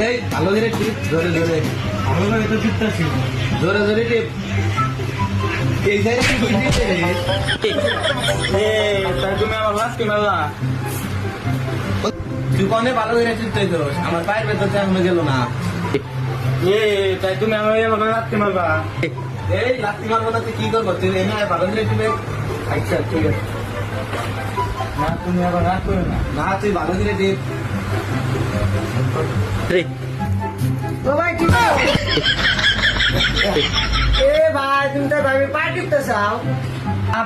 এই ভালো করে টিপ, জোরে জোরে আমরা এটা জিততেছি। জোরে জোরে টিপ। এই সাইডে কি করছিস রে? তাই তুমি আমার লাস্ট মারলা। তুই কোনে ভালো করে টিপতে দোস, আমার পায়ের ভেতর থেকে গেল না। তাই তুমি আমার এভাবে লাস্ট মারবা। এই লাত্তি মারবো না, তুই কি করবো? তুই এনে ভালো করে টিপে। আচ্ছা ঠিক আছে, না তুমি আবার রাগ করো না। না তুই ভালো করে টিপ। ও ভাই কি এ ভাই তুমি তো ভাবি পাই টিপতে চাও।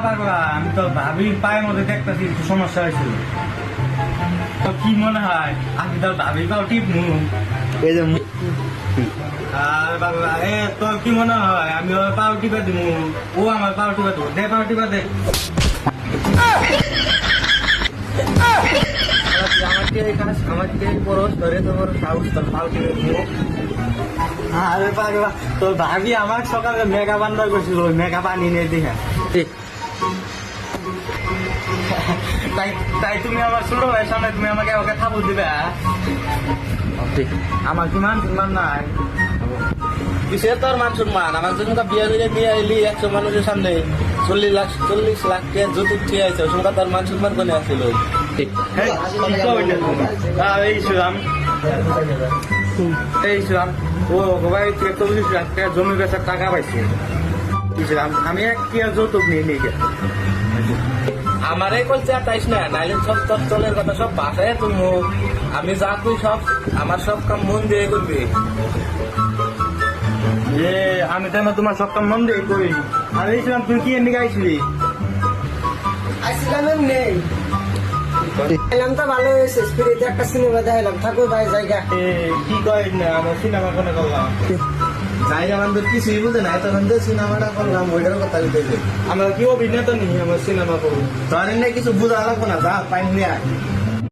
পাগলা, আমি তো ভাবির পায়ের মধ্যে দেখতেছি একটু সমস্যা হয়েছিল। তো কি মনে হয় আমি তো ভাবির পাও টিপমু? এই যে আর পাগলা, তোর কি মনে হয় আমি ওর পাও টিপে দিমু? ও আমার পাও টিপে দেবো। দে পাও টিপে দে। আমাকে এই কাজ আমাকে পরশ ধরে তোমার সাহস তোর পাও টিপে দিবো। আরে পাগলা, তোর ভাবি আমার সকালে মেগা বান্ডার করছিল, ওই মেগা পানি নিয়ে দেখা। তাই তাই তুমি আমার ছোট ভাইয়ের সামনে তুমি আমাকে ওকে থাবুর দিবে? আমার কি মান সম্মান নাই? কিসের তোর মান সম্মান? আমার জন্য বিয়ে করে নিয়ে এলি 100 মানুষের সামনে 40 লাখ টাকা যৌতুক ঠিক আছে, ওই সময় তোর মান সম্মান কোনে আসছিল? এই ছিলাম ও ভাই 40 লাখ টাকা জমি বেচার টাকা পাইছে। আমি এক কি আর যৌতুক নিয়ে নিয়ে গেছি। আমার এই কলছে আটাইস না, নাইলে সব তোর চলের কথা সব বাসায় তুমি। আমি যা তুই সব আমার সব কাম মন দিয়ে করবি। আমি তো তোমার সব কাম মন দিয়ে করি। আর এইছিলাম তুই কি এমনি গাইছিলি? আসছিলাম নেই এলাম তো ভালো হয়েছে, স্পিরিটে একটা সিনেমা দেখাইলাম। থাকো ভাই জায়গা কি কয় না আমার সিনেমা কোনে করলাম? জায়গা বান্ধব কিছুই বুঝে না, তখন তো সিনেমাটা করলাম ওইটার কথা বলতেছে। আমরা কি অভিনেতা নিই আমার সিনেমা করবো? তোর এনে কিছু বুঝা লাগবো না, যা পাইন নিয়ে আয়।